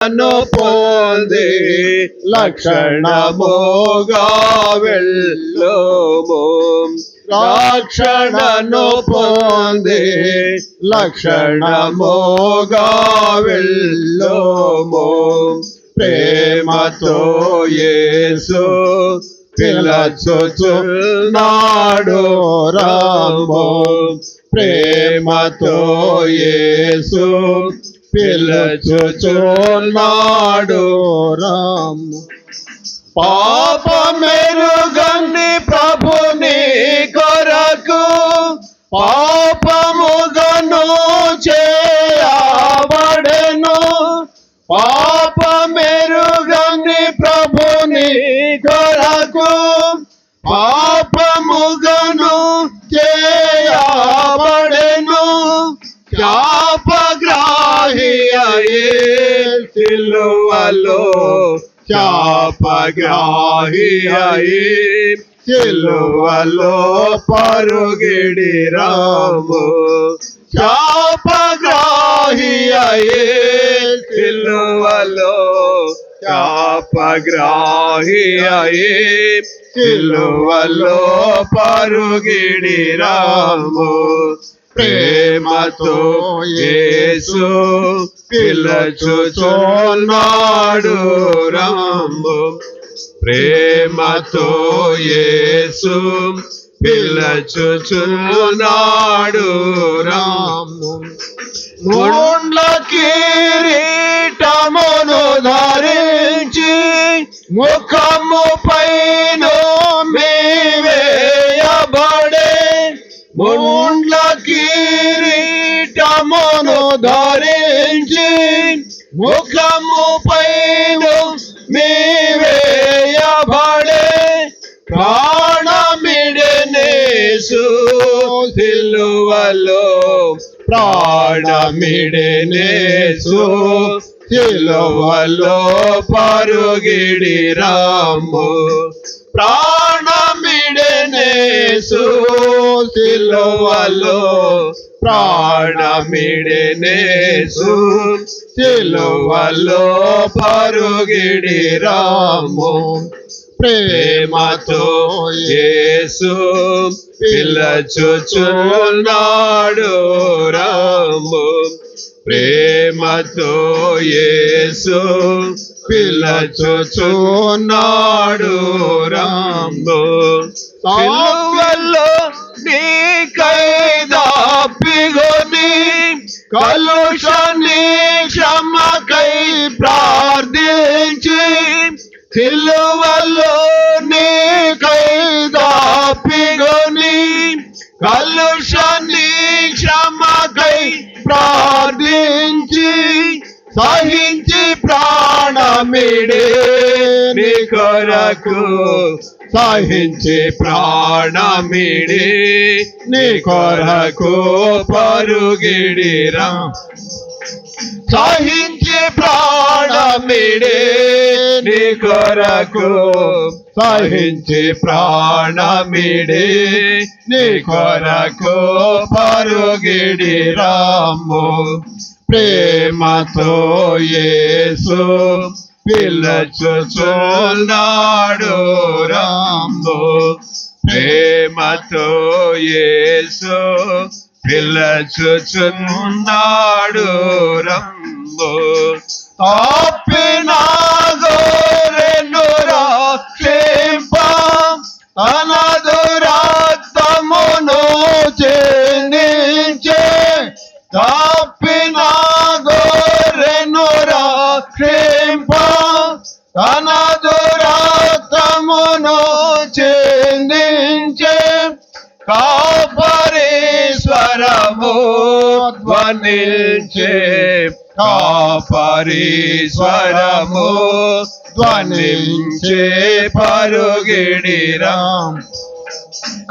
పొంది లక్షణముగా వెళ్ళుము. రక్షణను పొంది లక్షణముగా వెళ్ళుము. ప్రేమతో యేసు పిలుచుచున్నాడు రమ్ము. ప్రేమతో యేసు పిలుచుచున్నాడు రమ్ము. పాపమెరుగని ప్రభుని కొరకు పాపముగను చేయబడెను. పాపమెరుగని ప్రభుని కొరకు పాపముగను చేయబడెను. శాపగ్రాహి అయి సిలువలో శాపగ్రాహి అయి సిలువలో పరుగిడి రాము. శాపగ్రాహి అయి సిలువలో శాపగ్రాహి అయి సిలువలో పరుగిడి రాము. ప్రేమతో యేసు పిలుచుచున్నాడు రమ్ము. ప్రేమతో యేసు పిలుచుచున్నాడు రమ్ము. ముండ్ల కిరీటమును ధరించి ముఖము పైన వేయబడే. ముండ్ల కిరీటమును ధరించి ముఖము పైన వేయబడే. ప్రాణమిడెనేసు సిలువలో ప్రాణమిడెనేసు సిలువలో పరుగిడి రాము. ప్రాణమిడెనేసు సిలువలో ప్రాణమిడెనేసు సిలువలో పరుగిడి రాము. ప్రేమతో యేసు పిలుచుచున్నాడు రమ్ము. ప్రేమతో యేసు పిలుచుచున్నాడు రమ్ము. సిలువలో నీకై దప్పిగొని కలుషని క్షమకై ప్రార్థించి. సిలువలో నీకై దప్పిగొని కలుషని క్షమకై ప్రార్థించి. సహించి ప్రాణమిడే నీ కొరకు సహించి ప్రాణమిడే నీ కొరకు పరుగిడి రా. సహించి ప్రాణమిడే నీ కొరకు సహించి ప్రాణమిడే నీ కొరకు పరుగిడి రాము. ప్రేమతో యేసు పిలుచుచున్నాడు రమ్ము. ప్రేమతో యేసు పిలుచుచున్నాడు రమ్ము. తప్పిన గొర్రెను రక్షింప తన దురక్తమును చిందించే. తప్పిన గొర్రెను రక్షింప తన దురక్తమును చిందించే. కాపరి స్వరము ధ్వనించే. కాపరి స్వరము ధ్వనించే పరుగిడి రామ్.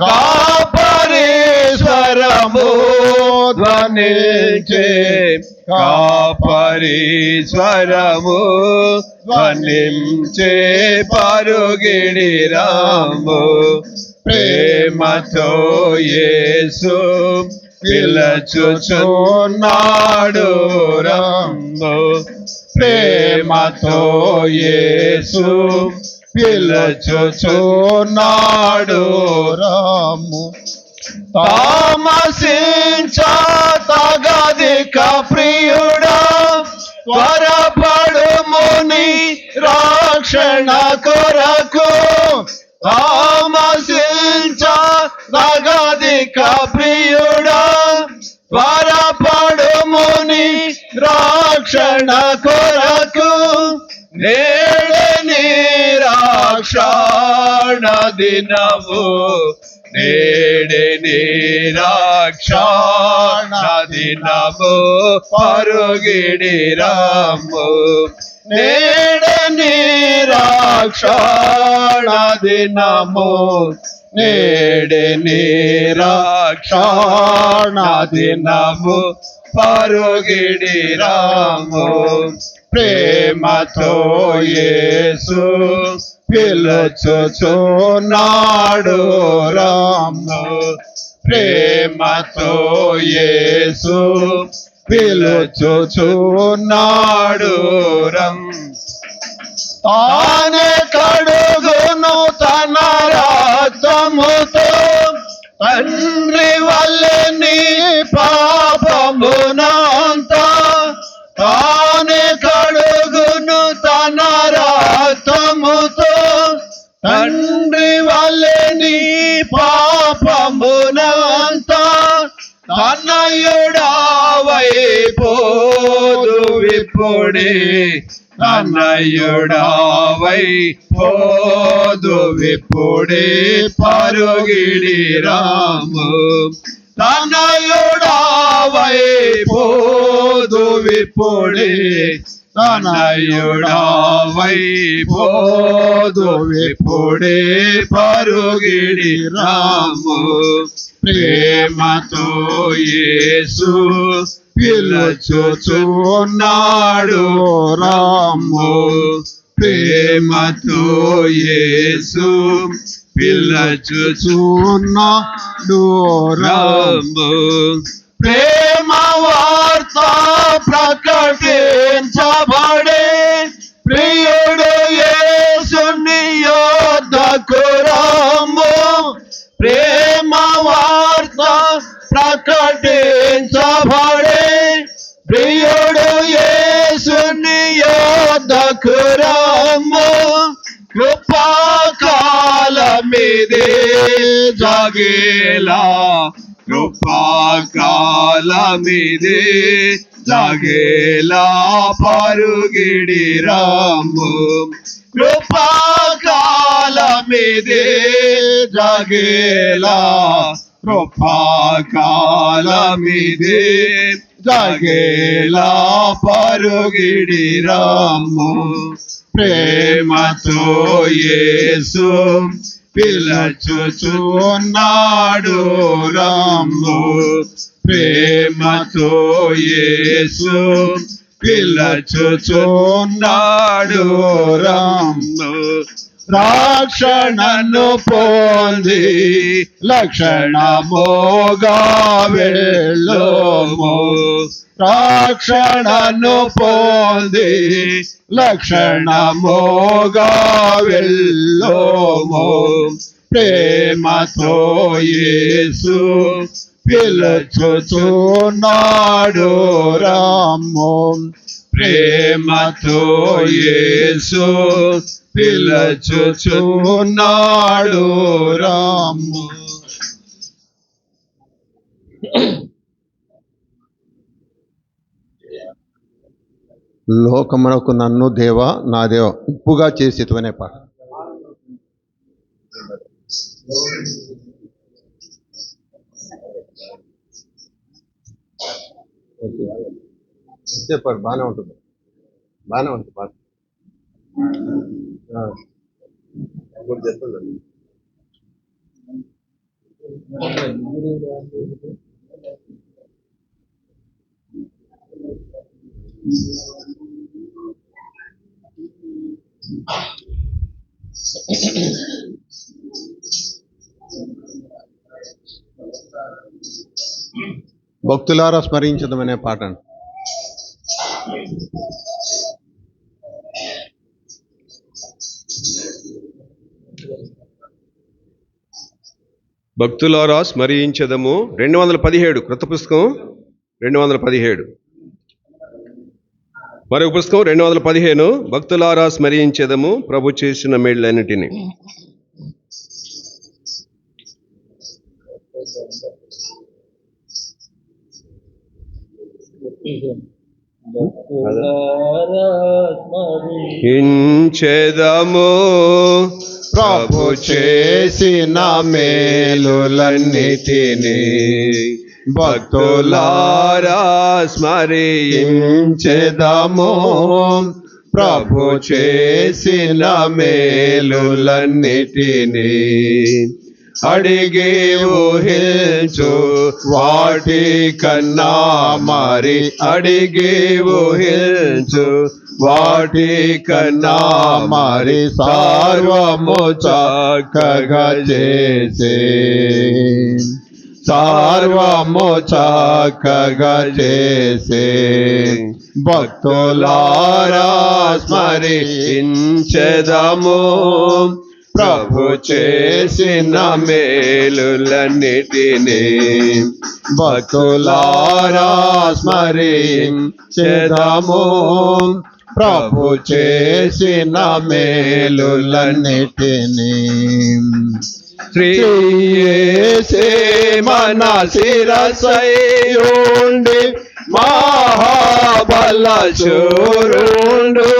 కాపరి స్వరము ధ్వనించే. కాపరి స్వరము ధ్వనించే పరుగిడి రాము. ప్రేమతో యేసు పిలుచుచున్నాడు రమ్ము. ప్రేమతో యేసు పిలుచుచున్నాడు రాము తామసించతగదిక ప్రియుడా త్వరపడుముని రక్షణ కొరకు తామసించతగదిక ప్రియుడా త్వరపడుముని రక్షణ కొరకు నేడే నిరక్షణ దినము నేడే నిరక్షణ దినము పరుగిడిరాము నేడే నిరక్షణ దినము నేడే నిరక్షణ దినము పరుగిడిరాము ప్రేమతో యేసు పిలుచుచున్నాడు రాము ప్రేమతో యేసు పిలుచుచున్నాడు తానే కడుగును తన రక్తముతో తండ్రి వల్లే నీ పాపమునంతా తానే కడుగును తన రక్తముతో తండ్రి వల్లే నీ పాపమునంతా తనయుడావై పోదు విప్పుడే తనయుడావై పోదు విప్పుడే పరుగిడిరాము తనయుడావై పోదు విప్పుడే తనయుడావై పోదు విప్పుడే పరుగిడిరాము ప్రేమతో యేసు పిలుచుచున్నాడు రాము ప్రేమతో యేసు పిలుచుచున్నాడు రాము ప్రేమ వార్త ప్రకటించబడే ప్రియుడు యేసుని యొద్దకు రాము ప్రేమ వార్త ప్రకటించబడే ప్రియుడు యేసుని యొద్దకు రాము కృపాకాలమిదే జగేలా కృపాకాలమిదే జగేలా పరుగిడిరాము కృపాకాలమిదే జగేలా కృపాకాలమిదే జగేలా పరుగిడిరాము ప్రేమతో యేసు పిలుచుచున్నాడు రాము ప్రేమతో యేసు పిలుచుచున్నాడు రాము రక్షణను పొంది లక్షణముగా వెళ్ళుము రక్షణను పొంది లక్షణముగా వెళ్ళుము ప్రేమతో యేసు పిలుచుచున్నాడు రాము ప్రేమతో యేసు పిలుచుచున్నాడు రాము లోకమునకు నన్ను దేవా నా దేవ ఉప్పుగా చేసేతువనే పాట. పాట బాగానే ఉంటుంది పాట ఇప్పుడు చెప్పండి. భక్తులారా స్మరించదమనే పాట. భక్తులారా స్మరించెదము. 217 క్రొత్త పుస్తకం 217. మరొక పుస్తకం 215. భక్తులారా స్మరించెదము ప్రభు చేసిన మేళ్ళన్నిటిని. ఇంచెదము ప్రభు చేసిన మేలులన్నిటిని భక్తులారా స్మరించెదము. ప్రభు చేసిన మేలులన్నిటిని అడిగి ఊహించు వాటి కన్నా మరి అడిగి ఊహించు వాటి కన్నా మరి సర్వము చక్కగా చేసే సర్వము చక్కగా చేసే భక్తులారా స్మరించెదము. ప్రభు చేసిన మేలులన్నిటిని భక్తులారా స్మరించెదము. ప్రభు చేసిన మేలులన్నిటిని శ్రీయేసే మన శిరసయుండి మహాబల శూరుండు.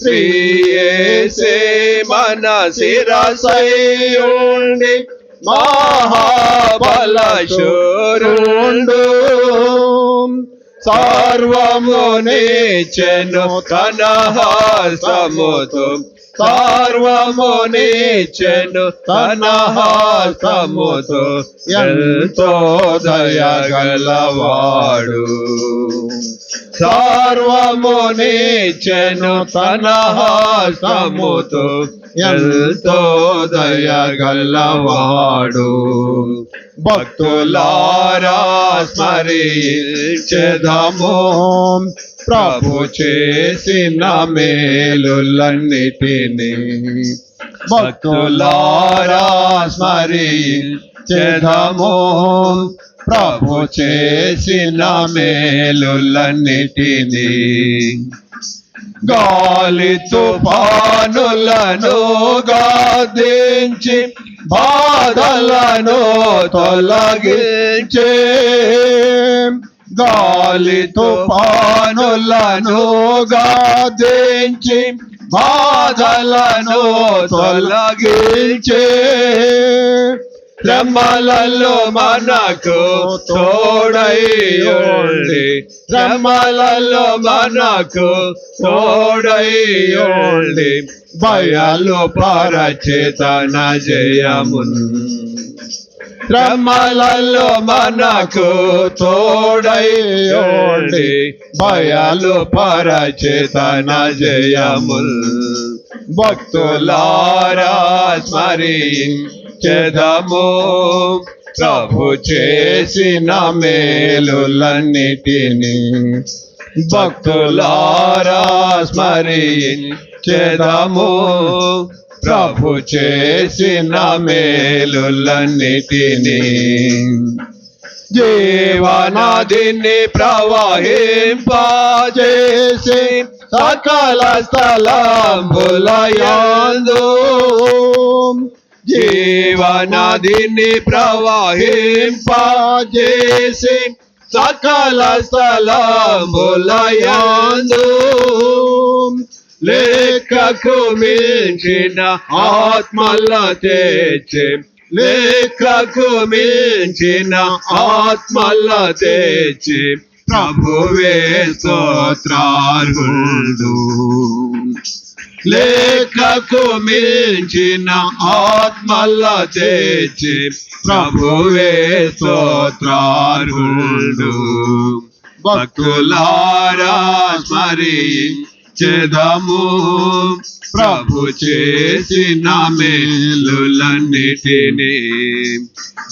శ్రీయేసే మన శిరసయుండి మహాబల శూరుండు. సర్వమునిచ్చెను తన హస్తముతో సర్వమునిచ్చెను తన హస్తముతో ఎంతో దయగలవాడు. సర్వమునిచ్చెను తన హస్తముతో ఎంతో దయగలవాడు. భక్తులారా స్మరించెదము. ప్రభు చేసిన మేలులన్నిటిని భక్తులారా స్మరించెదము. ప్రభు చేసిన మేలులన్నిటిని గాలి తుఫానులను గాదించి బాధలను తొలగించే గాలి తుఫానులను గాదించి బాధలను తొలగించే శ్రమలలో మనకు తోడై ఉండి శ్రమలలో మనకు తోడై ఉండి భయాలు పరచేతన జయమున్ శ్రమలలో మనకు తోడై ఉండి భయాలు పరచేతన జయముల్. భక్తులారా స్మరించెదము. ప్రభు చేసిన మేలులన్నిటిని భక్తులారా స్మరించెదము. ప్రభు చేసిన మేలులన్నిటిని జీవనదిని ప్రవహింపజేసి సకల స్థలంబులయందు జీవనదిని ప్రవహింపజేసి సకల స్థలంబులయందు లెక్కకు మించిన ఆత్మల తెచ్చి లెక్కకు మించిన ఆత్మల తెచ్చి ప్రభువే స్తోత్రార్హుడు. లెక్కకు మించిన ఆత్మల తెచ్చి ప్రభువే స్తోత్రార్హుడు. భక్తులారా స్మరించెదము. ప్రభు చేసిన మేలులన్నిటిని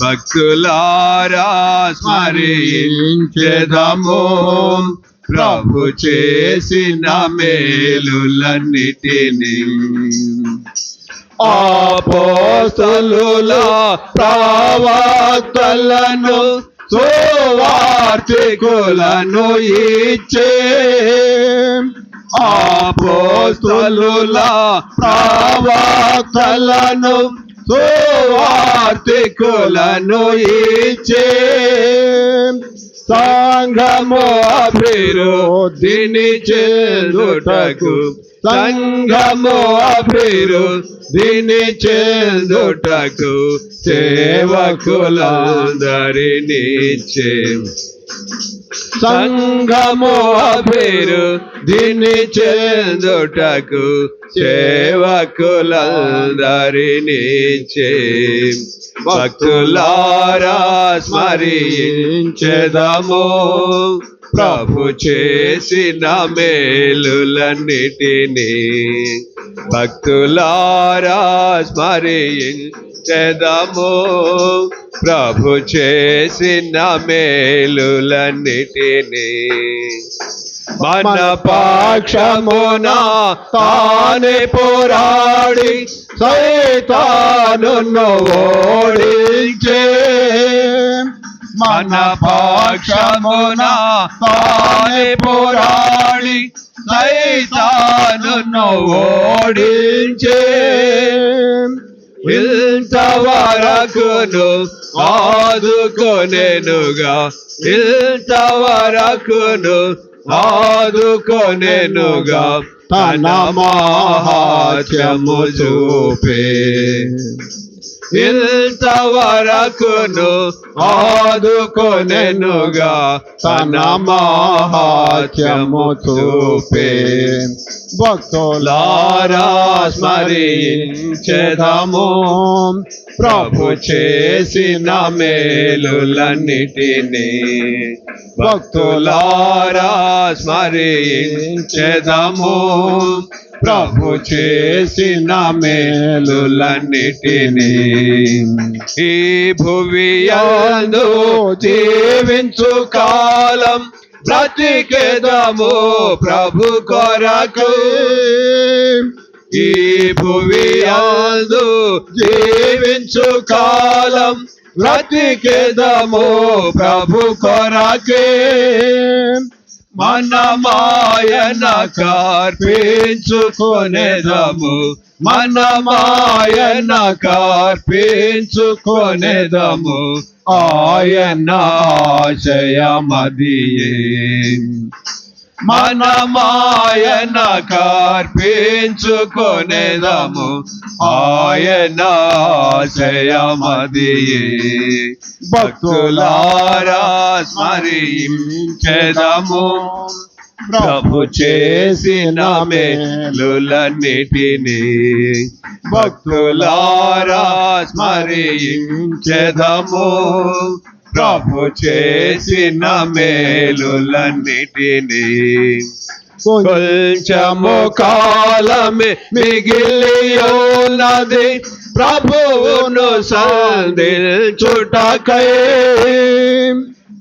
భక్తులారా స్మరించెదము. ప్రభు చేసిన మేలులన్నిటిని అపోస్తలుల ప్రవక్తలను సువార్తికులను ఇచ్చే అపోస్తలుల ప్రవక్తలను సువార్తికులను ఇచ్చే సంఘము అభివృద్ధిని చెందుటకు సంఘము అభివృద్ధిని చెందుటకు సేవకులందరినిచ్చే సంఘము అభివృద్ధిని చెందుటకు సేవకులందరినిచ్చే భక్తులారా స్మరించెదము ప్రభు చేసిన మేలులన్నిటినీ భక్తులారా స్మరించెదము ప్రభు చేసిన మేలులన్నిటినీ మన పక్షమున తానే పోరాడి సైతానును ఓడించే మన పక్షమున తానే పోరాడి సైతానును ఓడించే ఇంతవరకును ఆదుకొనెనుగా ఇంతవరకును ఆదుకొనెనుగా తన మహాత్మ్యము చూపే ఇంతవరకును ఆదుకొనెనుగా తన మహాత్మ్యము చూపే భక్తులారా స్మరించెదము ప్రభు చేసిన మేలులన్నిటినీ భక్తులారా స్మరించెదము ప్రభు చేసిన మేలులన్నిటినీ ఈ భువియందు జీవించు కాలం బ్రతికెదము ప్రభు కొరకు ఈ భువియందు జీవించు కాలం బ్రతికెదము ప్రభు కొరకే మన మాయన కార్పించుకొనేదము మన మాయన కార్పించుకొనేదము ఆయన ఆశయమదియే మన మాయన కార్పించుకొనేదము ఆయన ఆశయమదియే భక్తులారా స్మరించెదము ప్రభు చేసిన మేలులన్నిటినీ భక్తులారా స్మరించెదము ప్రభు చేసిన మేలులన్నిటినీ కొంచెము కాలమే మిగిలియున్నది ప్రభువును సంధించుటకై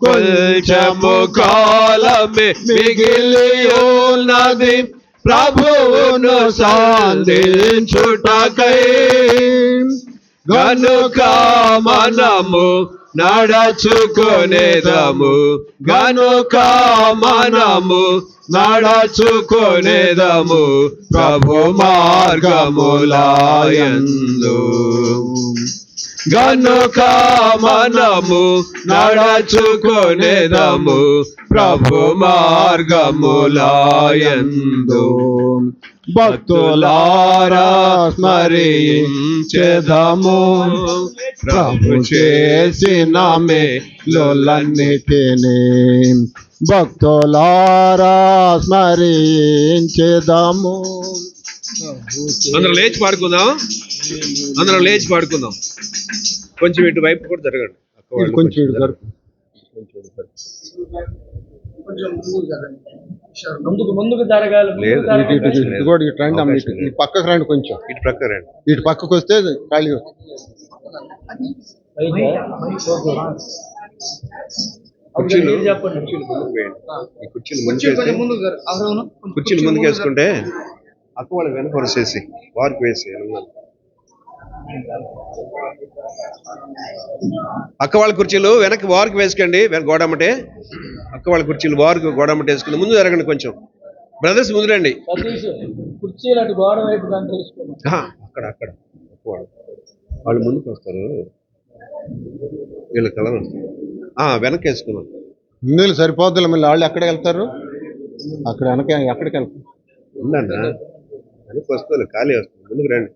కొంచెము కాలమే మిగిలియున్నది ప్రభువును సంధించుటకై గనుక మనము నడచుకొనేదము గనుక మనము నడచుకొనేదము ప్రభు మార్గములాయందు గనుక మనము నడచుకొనేదము ప్రభు మార్గములాయందు భక్తులారా స్మరించెదము ప్రభు చేసిన మేలులన్నిటినీ భక్తులారా స్మరించెదము అందరం లేచి పాడుకుందాం అందరం లేచి పాడుకుందాం కొంచెం ఇటు వైపు కూడా జరగండి కొంచెం ముందుకు జరగాలి ఈ పక్కకు రండి కొంచెం ఇటు ప్రక్క రండి ఇటు పక్కకు వస్తే ఖాళీ కుర్చీలు చెప్పండి ఈ కుర్చీలు కుర్చీలు ముందుకు వేసుకుంటే అక్క వాళ్ళకి వెనక వరసేసి వారికి వేసి అక్క వాళ్ళ కుర్చీలు వెనక్కి వారికి వేసుకోండి, వెనక గోడమ్మటే. అక్క వాళ్ళ కుర్చీలు వారికి గోడమ్మటే వేసుకుని ముందు జరగండి కొంచెం. బ్రదర్స్ ముందు రండి. సతీష్ కుర్చీలు అటు గోడ వైపు కానీ తెలుసుకోమా. అక్కడ అక్కడ వాళ్ళు ముందుకు వస్తారు, వీళ్ళ కలర్ వస్తారు. వెనక్కి వేసుకున్నాం. ఇందులో సరిపోద్దులే, మళ్ళీ వాళ్ళు ఎక్కడికి వెళ్తారు? అక్కడ వెనక ఎక్కడికి వెళ్తారు? ఉందండి, వెనక్కి వస్తుంది, ఖాళీ వస్తుంది, ముందుకు రండి.